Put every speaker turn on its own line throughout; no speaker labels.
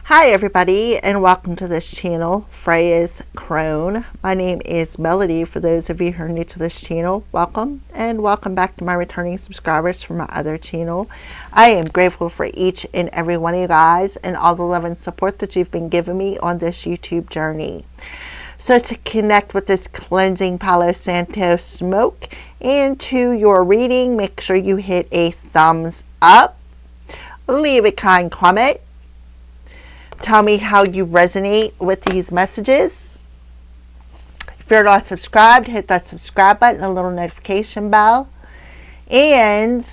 Hi everybody, and welcome to this channel, Freya's Crone. My name is Melody. For those of you who are new to this channel, welcome, and welcome back to my returning subscribers from my other channel. I am grateful for each and every one of you guys and all the love and support that you've been giving me on this YouTube journey. So to connect with this cleansing Palo Santo smoke into your reading, make sure you hit a thumbs up, leave a kind comment. Tell me how you resonate with these messages. If you're not subscribed, hit that subscribe button, a little notification bell. And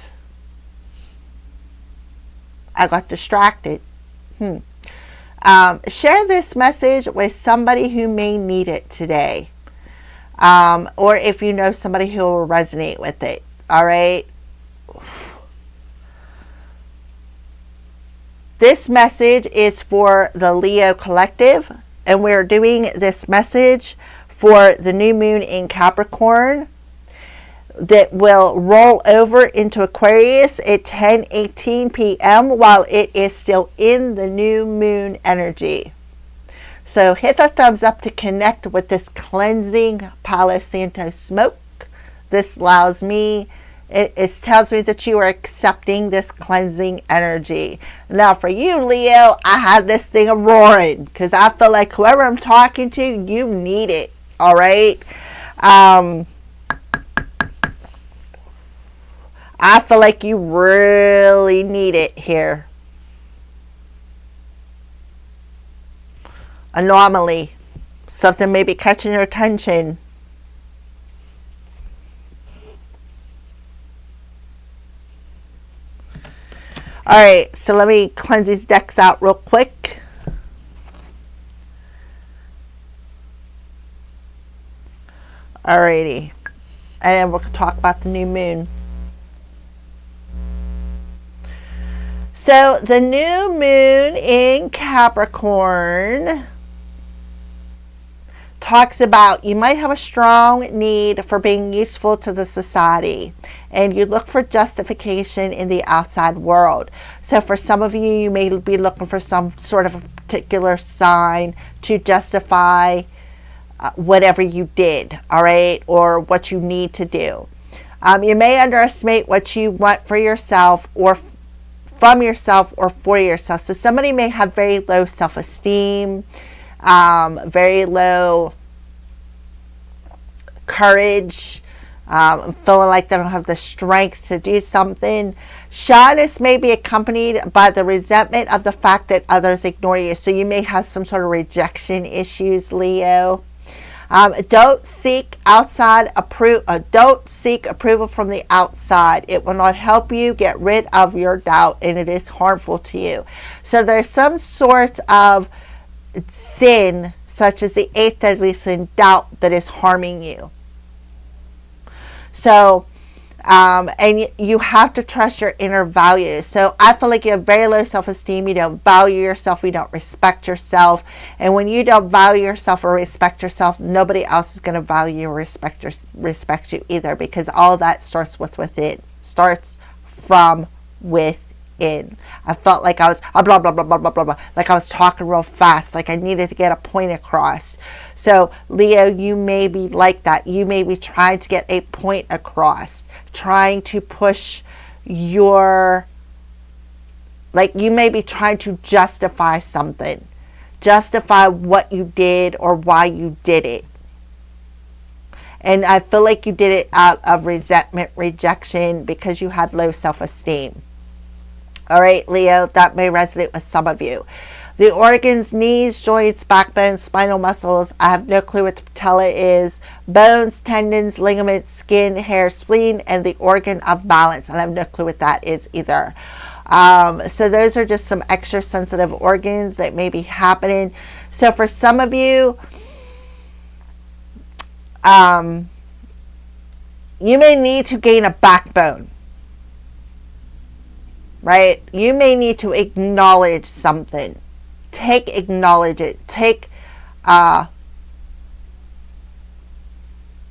I got distracted. Share this message with somebody who may need it today. Or if you know somebody who will resonate with it. All right. This message is for the Leo collective, and we're doing this message for the new moon in Capricorn that will roll over into Aquarius at 10:18 p.m. while it is still in the new moon energy. So hit the thumbs up to connect with this cleansing Palo Santo smoke. This allows me, it tells me that you are accepting this cleansing energy. Now for you, Leo, I have this thing roaring because I feel like whoever I'm talking to, you need it. All right. I feel like you really need it here. Anomaly. Something may be catching your attention. Alright, so let me cleanse these decks out real quick. Alrighty. And then we'll talk about the new moon. So the new moon in Capricorn talks about you might have a strong need for being useful to the society, and you look for justification in the outside world. So for some of you, you may be looking for some sort of a particular sign to justify whatever you did, all right, or what you need to do. You may underestimate what you want for yourself or from yourself or for yourself. So somebody may have very low self-esteem, very low courage, feeling like they don't have the strength to do something. Shyness may be accompanied by the resentment of the fact that others ignore you. So you may have some sort of rejection issues, Leo. Don't seek don't seek approval from the outside. It will not help you get rid of your doubt, and it is harmful to you. So there's some sort of sin, such as the 8th deadly sin, doubt, that is harming you. So and you have to trust your inner values. So I feel like you have very low self-esteem. You don't value yourself. You don't respect yourself. And when you don't value yourself or respect yourself, nobody else is going to value or respect you either, because all that starts from within. I felt like I was blah, blah, blah, blah, blah, blah, blah, like I was talking real fast, like I needed to get a point across. So Leo, you may be like that. You may be trying to get a point across, trying to push your, like you may be trying to justify something, justify what you did or why you did it. And I feel like you did it out of resentment, rejection, because you had low self-esteem. All right, Leo, that may resonate with some of you. The organs, knees, joints, backbone, spinal muscles. I have no clue what the patella is. Bones, tendons, ligaments, skin, hair, spleen, and the organ of balance. And I have no clue what that is either. So those are just some extra sensitive organs that may be happening. So for some of you, you may need to gain a backbone. Right? You may need to acknowledge something. Acknowledge it. Take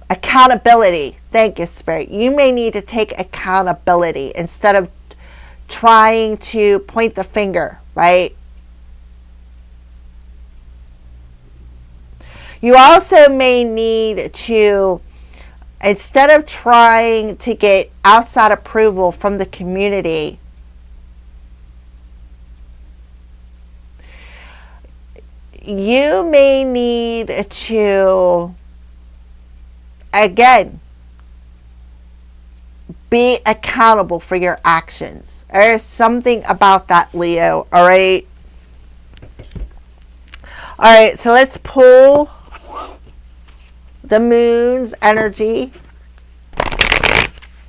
accountability. Thank you, Spirit. You may need to take accountability instead of trying to point the finger, right? You also may need to, instead of trying to get outside approval from the community, you may need to, again, be accountable for your actions. There's something about that, Leo. All right. All right. So let's pull the moon's energy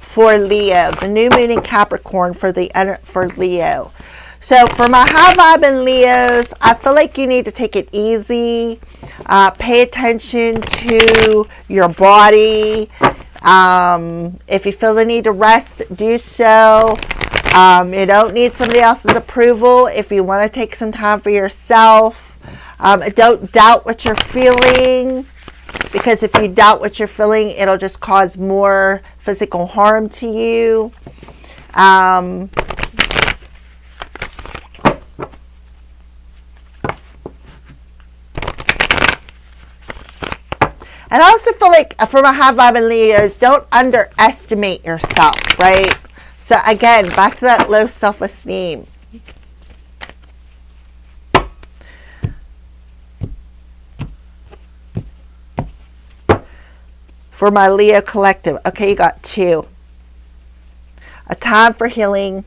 for Leo. The new moon in Capricorn for Leo. So for my high vibing Leos, I feel like you need to take it easy. Pay attention to your body. If you feel the need to rest, do so. You don't need somebody else's approval. If you want to take some time for yourself, don't doubt what you're feeling, because if you doubt what you're feeling, it'll just cause more physical harm to you. And I also feel like for my high vibing Leos, don't underestimate yourself, right? So again, back to that low self-esteem. For my Leo collective, okay, you got 2. A time for healing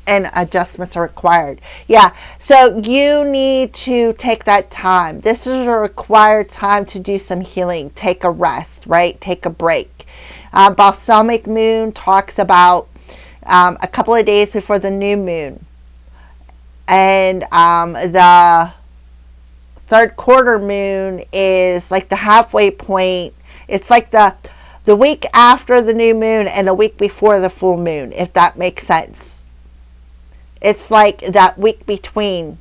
and adjustments are required. Yeah, so you need to take that time. This is a required time to do some healing. Take a rest, right? Take a break. Balsamic moon talks about a couple of days before the new moon. And the third quarter moon is like the halfway point. It's like the week after the new moon and a week before the full moon, if that makes sense. It's like that week between.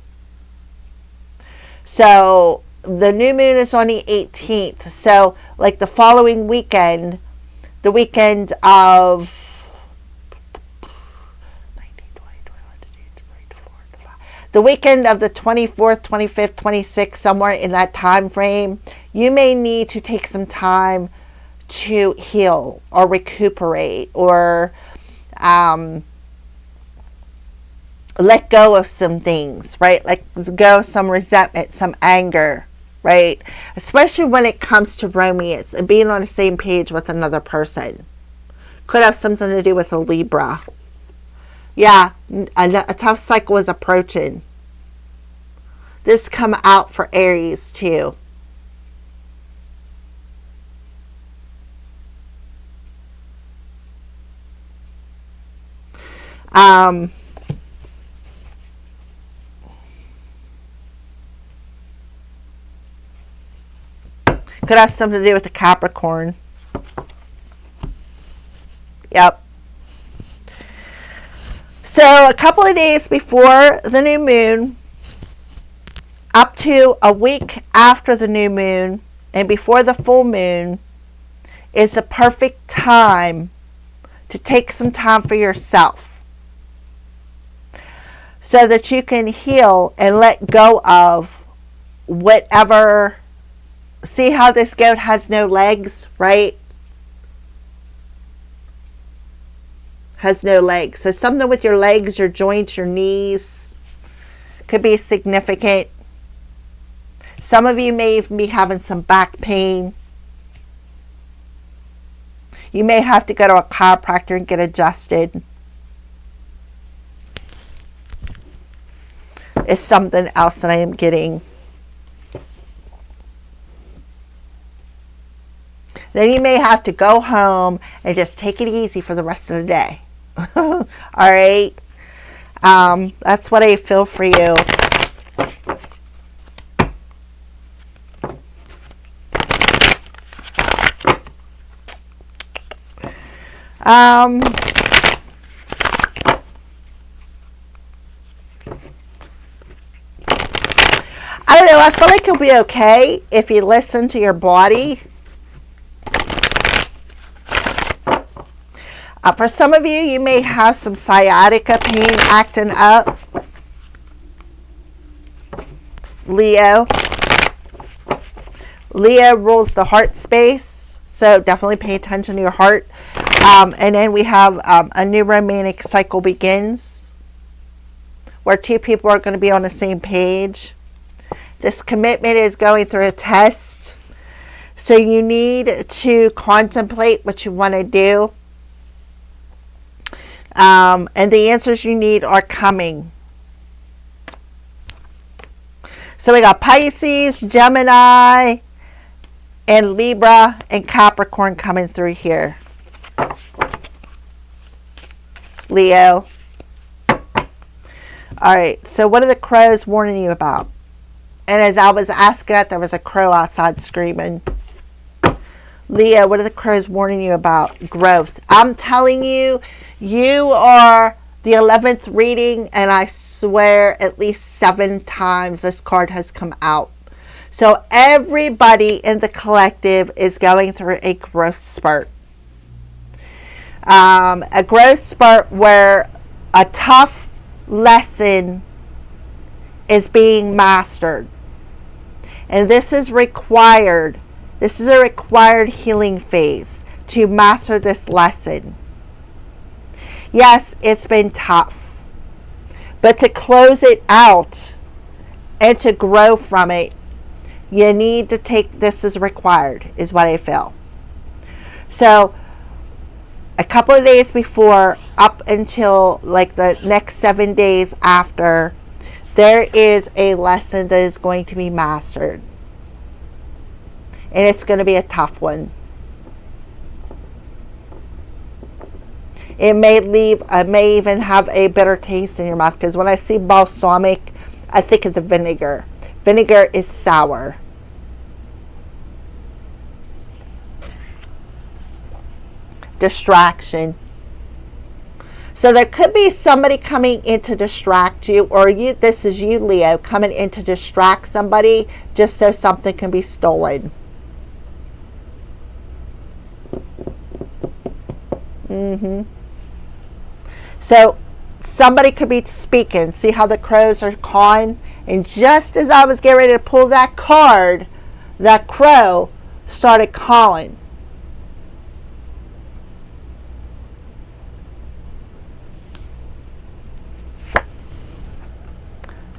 So the new moon is on the 18th. So like the following weekend, the weekend of 19, 20, 21, 22, 23, 24, 25, the weekend of the 24th, 25th, 26th, somewhere in that time frame, you may need to take some time to heal or recuperate or let go of some things, right? Let go of some resentment, some anger, right? Especially when it comes to romance and being on the same page with another person. Could have something to do with a Libra. Yeah, a tough cycle is approaching. This come out for Aries too. Could have something to do with the Capricorn. Yep. So a couple of days before the new moon, up to a week after the new moon, and before the full moon, is the perfect time to take some time for yourself so that you can heal and let go of whatever. See how this goat has no legs, right? Has no legs. So something with your legs, your joints, your knees could be significant. Some of you may even be having some back pain. You may have to go to a chiropractor and get adjusted. It's something else that I am getting. Then you may have to go home and just take it easy for the rest of the day. All right. That's what I feel for you. I don't know. I feel like you'll be okay if you listen to your body. For some of you, you may have some sciatica pain acting up. Leo. Leo rules the heart space, so definitely pay attention to your heart. And then we have a new romantic cycle begins, where two people are going to be on the same page. This commitment is going through a test, so you need to contemplate what you want to do. And the answers you need are coming. So we got Pisces, Gemini, and Libra, and Capricorn coming through here. Leo. Alright, so what are the crows warning you about? And as I was asking that, there was a crow outside screaming. Leo, what are the crows warning you about? Growth. I'm telling you, you are the 11th reading, and I swear at least 7 times this card has come out. So everybody in the collective is going through a growth spurt. A growth spurt where a tough lesson is being mastered. And this is required. This is a required healing phase to master this lesson. Yes, it's been tough. But to close it out and to grow from it, you need to take this as required, is what I feel. So, a couple of days before, up until like the next 7 days after, there is a lesson that is going to be mastered. And it's going to be a tough one. It may even have a bitter taste in your mouth, because when I see balsamic, I think of the vinegar. Vinegar is sour. Distraction. So there could be somebody coming in to distract you, or this is you, Leo, coming in to distract somebody just so something can be stolen. So somebody could be speaking. See how the crows are cawing? And just as I was getting ready to pull that card, that crow started calling.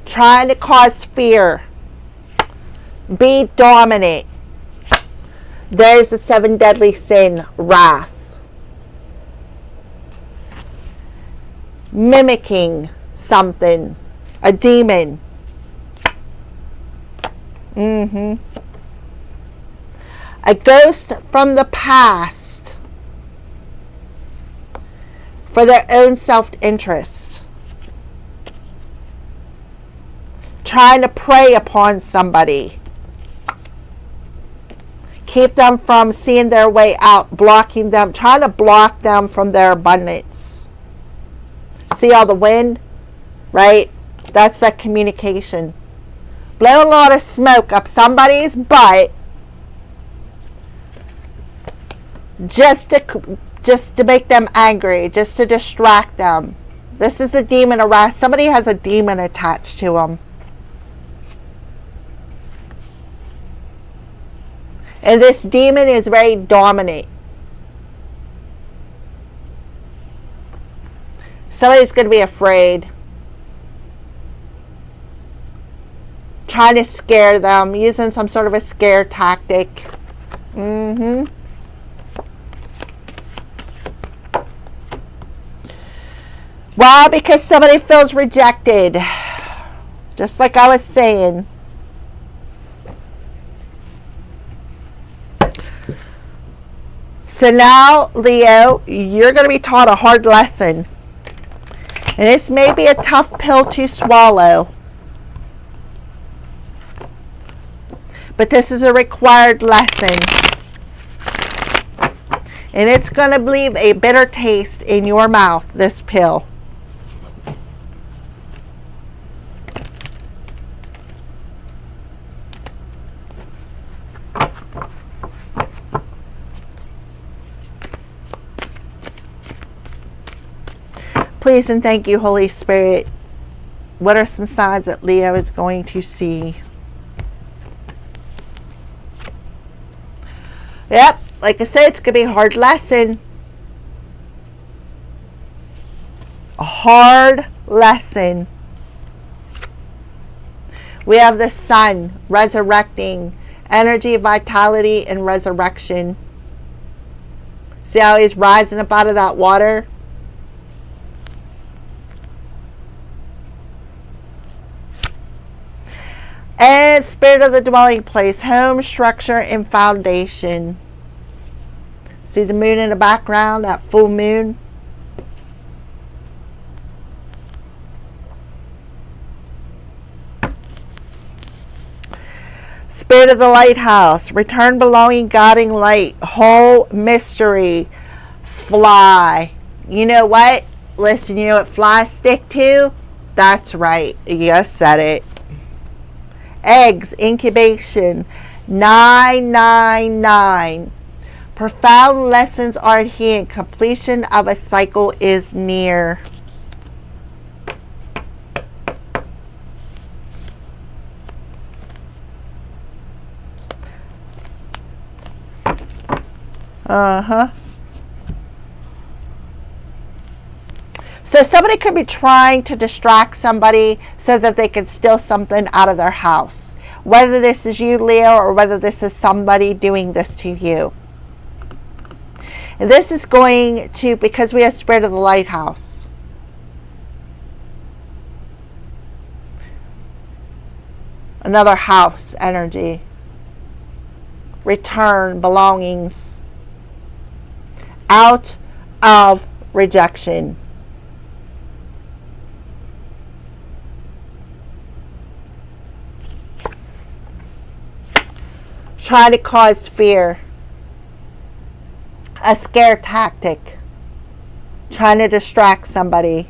Trying to cause fear. Be dominant. There's the 7 deadly sin, wrath. Mimicking something. A demon. A ghost from the past. For their own self-interest. Trying to prey upon somebody. Keep them from seeing their way out. Blocking them. Trying to block them from their abundance. See all the wind? Right? That's that communication. Blow a lot of smoke up somebody's butt. Just to make them angry. Just to distract them. This is a demon around. Somebody has a demon attached to them. And this demon is very dominant. Somebody's going to be afraid. Trying to scare them. Using some sort of a scare tactic. Why? Because somebody feels rejected. Just like I was saying. So now, Leo, you're going to be taught a hard lesson. And this may be a tough pill to swallow. But this is a required lesson. And it's going to leave a bitter taste in your mouth, this pill. Please and thank you, Holy Spirit. What are some signs that Leo is going to see? Yep, like I said, it's going to be a hard lesson. A hard lesson. We have the sun resurrecting, energy, vitality, and resurrection. See how he's rising up out of that water? And spirit of the dwelling place, home, structure, and foundation. See the moon in the background, that full moon? Spirit of the lighthouse, return, belonging, guiding light, whole mystery, fly. You know what? Listen, you know what flies stick to? That's right. You said it. Eggs, incubation, 999. Profound lessons are at hand. Completion of a cycle is near. So somebody could be trying to distract somebody so that they can steal something out of their house. Whether this is you, Leo, or whether this is somebody doing this to you. And this is going to, because we have spirit of the lighthouse. Another house energy. Return, belongings. Out of rejection. Try to cause fear. A scare tactic. Trying to distract somebody.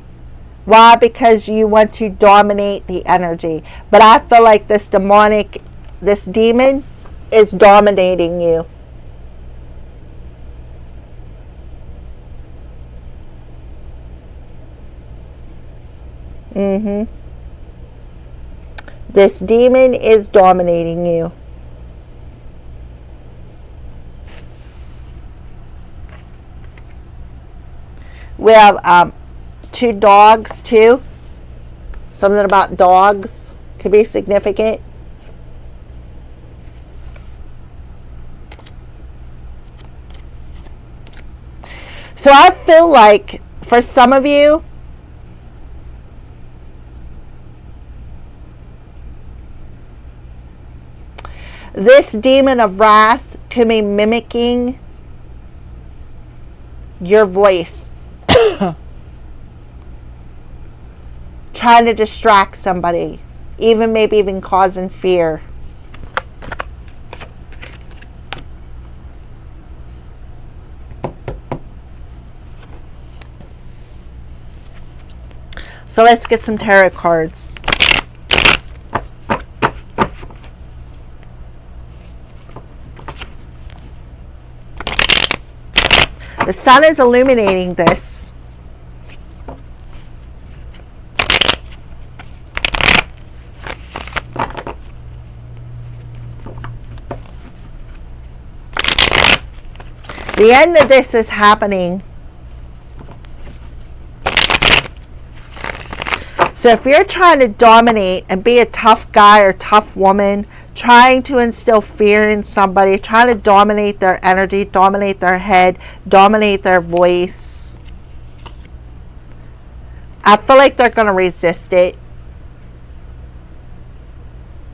Why? Because you want to dominate the energy. But I feel like this demon is dominating you. This demon is dominating you. We have 2 dogs too. Something about dogs could be significant. So I feel like for some of you, this demon of wrath could be mimicking your voice. Trying to distract somebody, maybe even causing fear. So let's get some tarot cards. The sun is illuminating this. The end of this is happening. So if you're trying to dominate and be a tough guy or tough woman, trying to instill fear in somebody, trying to dominate their energy, dominate their head, dominate their voice, I feel like they're going to resist it.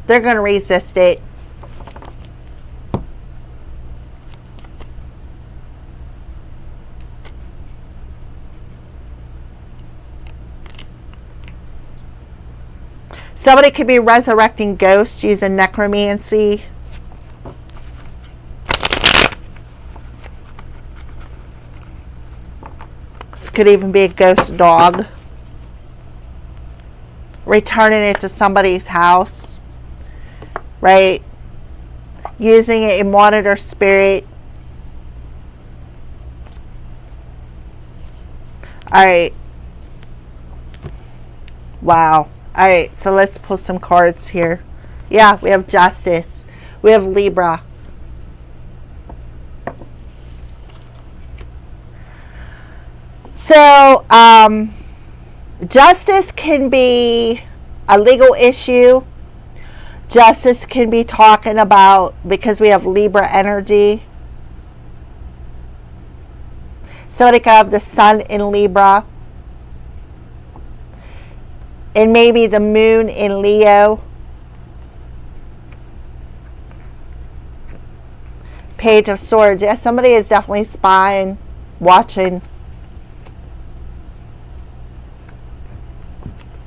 They're going to resist it. Somebody could be resurrecting ghosts using necromancy. This could even be a ghost dog. Returning it to somebody's house. Right? Using a monitor spirit. Alright. Wow. Alright, so let's pull some cards here. Yeah, we have Justice. We have Libra. So, justice can be a legal issue. Justice can be talking about, because we have Libra energy, somebody could have the sun in Libra, and maybe the moon in Leo. Page of Swords. Yeah, somebody is definitely spying, watching.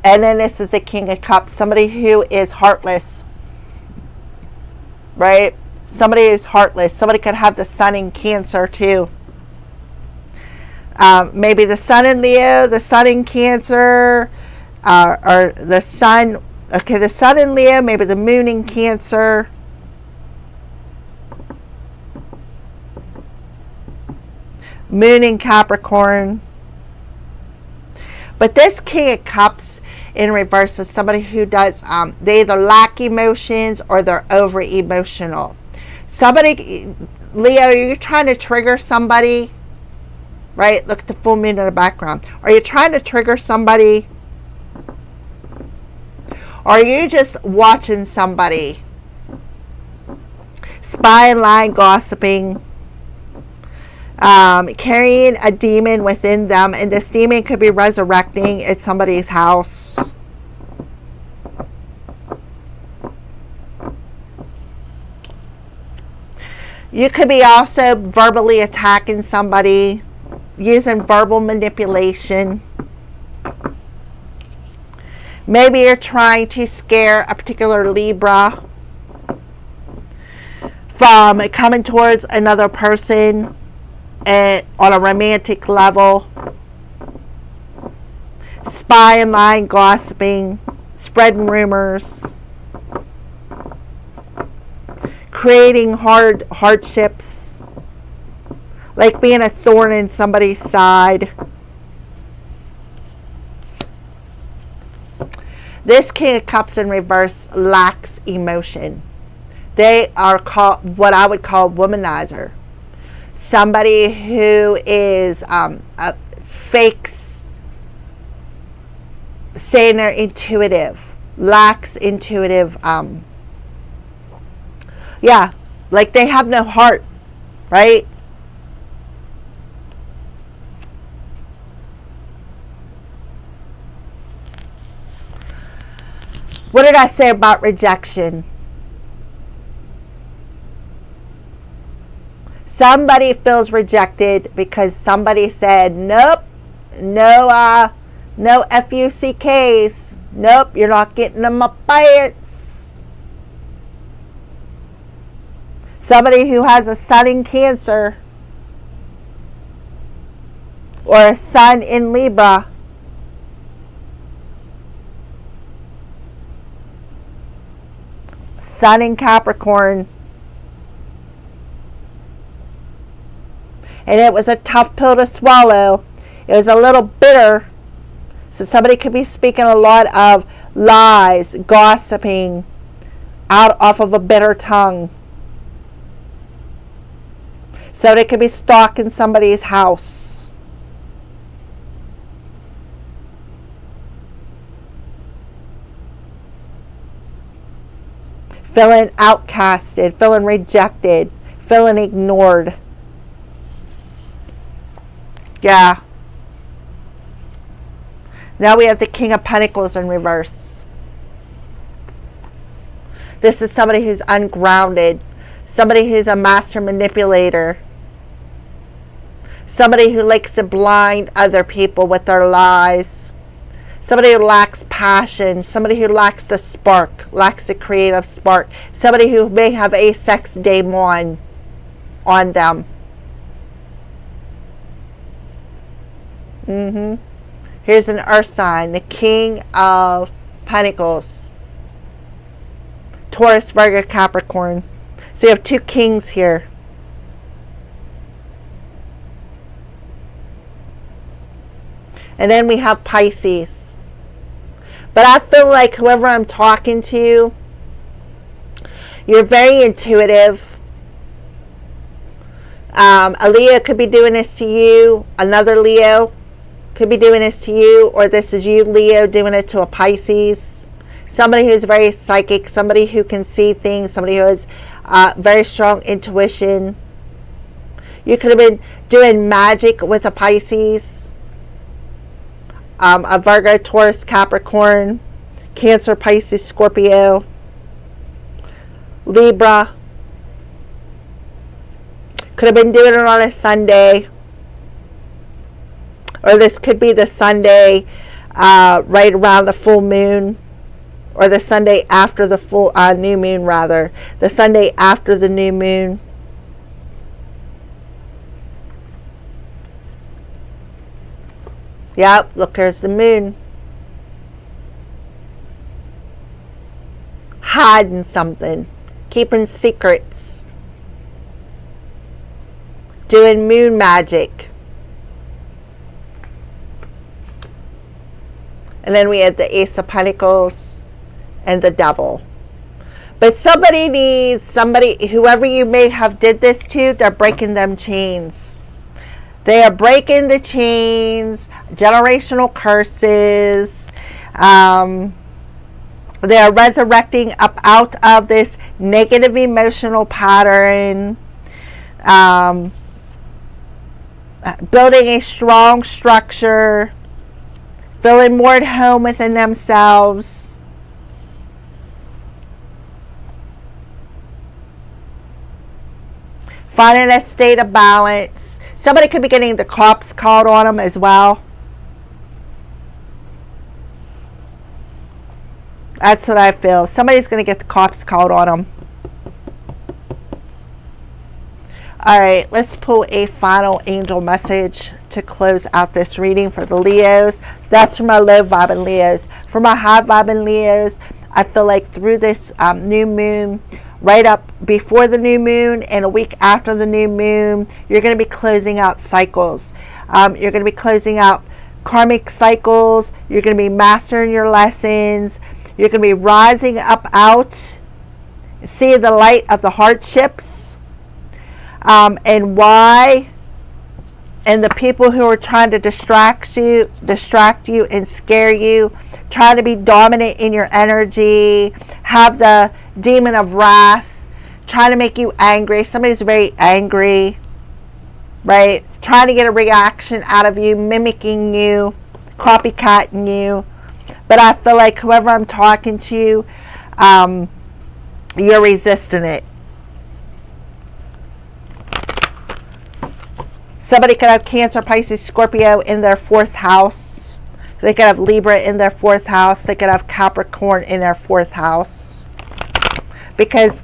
And then this is the King of Cups. Somebody who is heartless. Right? Somebody who's heartless. Somebody could have the sun in Cancer too. Maybe the sun in Leo, the sun in Cancer, or the sun. Okay, the sun in Leo, maybe the moon in Cancer. Moon in Capricorn. But this King of Cups in reverse is somebody who does, they either lack emotions or they're over emotional. Somebody, Leo, you're trying to trigger somebody, right? Look at the full moon in the background. Are you trying to trigger somebody? Or are you just watching somebody? Spying, lying, gossiping. Carrying a demon within them, and this demon could be resurrecting at somebody's house. You could be also verbally attacking somebody, using verbal manipulation. Maybe you're trying to scare a particular Libra from coming towards another person on a romantic level. Spying, lying, gossiping, spreading rumors, creating hardships, like being a thorn in somebody's side. This King of Cups in reverse lacks emotion. They are called what I would call womanizer. Somebody who is fakes saying they're intuitive, lacks intuitive, yeah, like they have no heart, right? What did I say about rejection? Somebody feels rejected because somebody said, nope, no FUCKs. Nope, you're not getting them up bites. Somebody who has a sun in Cancer or a sun in Libra. Sun in Capricorn. And it was a tough pill to swallow. It was a little bitter. So somebody could be speaking a lot of lies, gossiping, off of a bitter tongue. So they could be stalking somebody's house. Feeling outcasted, feeling rejected, feeling ignored. Yeah. Now we have the King of Pentacles in reverse. This is somebody who's ungrounded. Somebody who's a master manipulator. Somebody who likes to blind other people with their lies. Somebody who lacks passion. Somebody who lacks the spark. Lacks the creative spark. Somebody who may have a sex demon on them. Here's an earth sign, the King of Pentacles. Taurus, Virgo, Capricorn. So you have two kings here. And then we have Pisces. But I feel like whoever I'm talking to, you're very intuitive. A Leo could be doing this to you. Another Leo. could be doing this to you, or this is you, Leo, doing it to a Pisces. Somebody who's very psychic, somebody who can see things, somebody who has very strong intuition. You could have been doing magic with a Pisces, a Virgo, Taurus, Capricorn, Cancer, Pisces, Scorpio, Libra. Could have been doing it on a Sunday. Or this could be the Sunday right around the full moon. Or the Sunday after the full new moon, rather. The Sunday after the new moon. Yep, look, there's the moon. Hiding something. Keeping secrets. Doing moon magic. And then we had the Ace of Pentacles and the Devil. But somebody needs somebody, whoever you may have did this to, they're breaking them chains. They are breaking the chains, generational curses. They are resurrecting up out of this negative emotional pattern. Building a strong structure. Feeling more at home within themselves. Finding a state of balance. Somebody could be getting the cops called on them as well. That's what I feel. Somebody's going to get the cops called on them. Alright, let's pull a final angel message to close out this reading for the Leos. That's for my low vibing Leos. For my high vibing Leos, I feel like through this new moon, right up before the new moon and a week after the new moon, you're going to be closing out cycles. You're going to be closing out karmic cycles. You're going to be mastering your lessons. You're going to be rising up out, seeing the light of the hardships, and why, and the people who are trying to distract you and scare you, trying to be dominant in your energy, have the demon of wrath, trying to make you angry. Somebody's very angry, right? Trying to get a reaction out of you, mimicking you, copycatting you. But I feel like whoever I'm talking to, you're resisting it. Somebody could have Cancer, Pisces, Scorpio in their 4th house. They could have Libra in their 4th house. They could have Capricorn in their 4th house. Because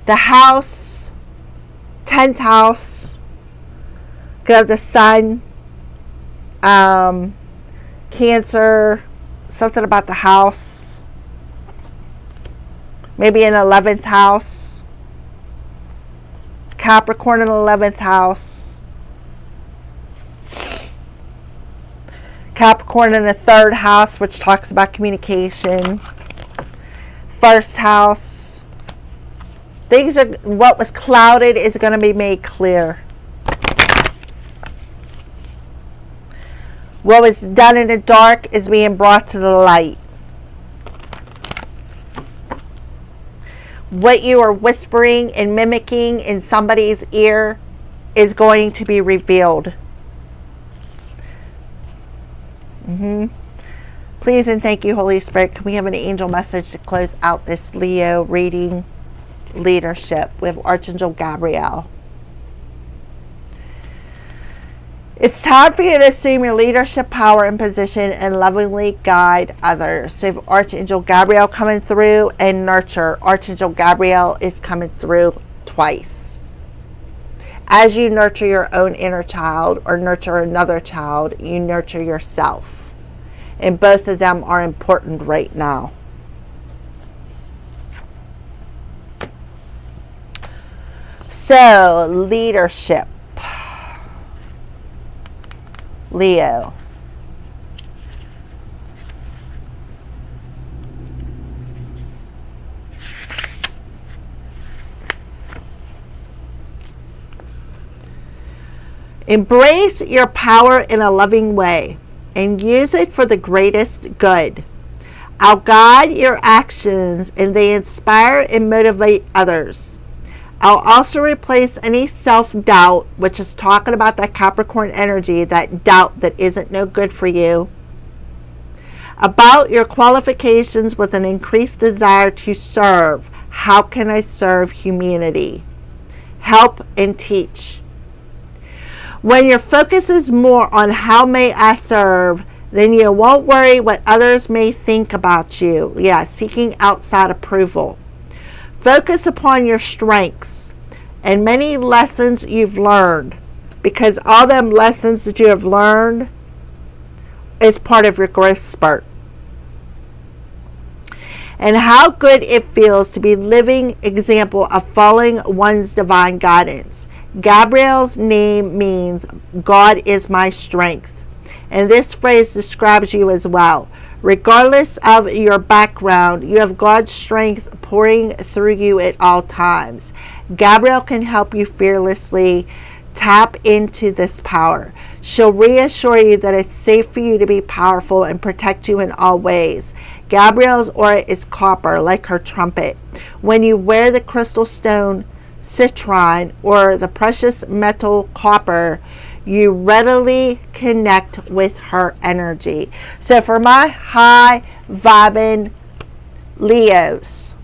the house, 10th house, could have the Sun, Cancer, something about the house. Maybe an 11th house. Capricorn in the 11th house. Capricorn in the 3rd house, which talks about communication. 1st house. Things are, what was clouded is going to be made clear. What was done in the dark is being brought to the light. What you are whispering and mimicking in somebody's ear is going to be revealed. Please and thank you, Holy Spirit. Can we have an angel message to close out this Leo reading? Leadership with Archangel Gabriel. It's time for you to assume your leadership power and position and lovingly guide others. So you have Archangel Gabriel coming through and nurture. Archangel Gabriel is coming through twice. As you nurture your own inner child or nurture another child, you nurture yourself. And both of them are important right now. So, leadership. Leo. Embrace your power in a loving way and use it for the greatest good. I'll guide your actions and they inspire and motivate others. I'll also replace any self-doubt, which is talking about that Capricorn energy, that doubt that isn't no good for you, about your qualifications with an increased desire to serve. How can I serve humanity? Help and teach. When your focus is more on how may I serve, then you won't worry what others may think about you. Yeah, seeking outside approval. Focus upon your strengths and many lessons you've learned, because all them lessons that you have learned is part of your growth spurt. And how good it feels to be living example of following one's divine guidance. Gabriel's name means God is my strength. And this phrase describes you as well. Regardless of your background, you have God's strength pouring through you at all times. Gabriel can help you fearlessly tap into this power. She'll reassure you that it's safe for you to be powerful and protect you in all ways. Gabriel's aura is copper, like her trumpet. When you wear the crystal stone citron or the precious metal copper, you readily connect with her energy. So for my high vibing Leos,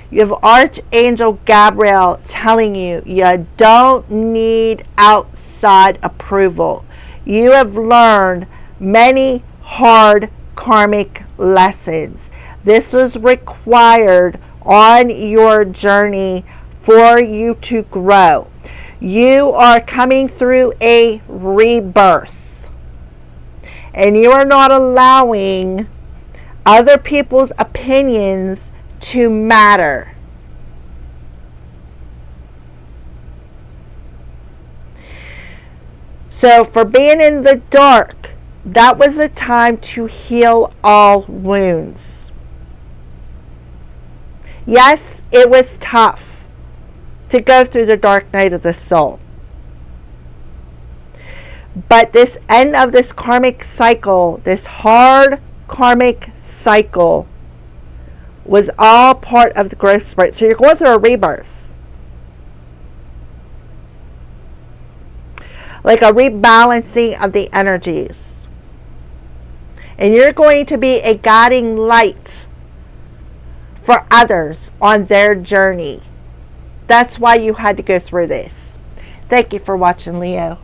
you have Archangel Gabriel telling you you don't need outside approval. You have learned many hard karmic lessons. This was required on your journey for you to grow. You are coming through a rebirth, and you are not allowing other people's opinions to matter. So for being in the dark, that was a time to heal all wounds. Yes, it was tough to go through the dark night of the soul. But this end of this karmic cycle, this hard karmic cycle, was all part of the growth spurt. So you're going through a rebirth. Like a rebalancing of the energies. And you're going to be a guiding light for others on their journey. That's why you had to go through this. Thank you for watching, Leo.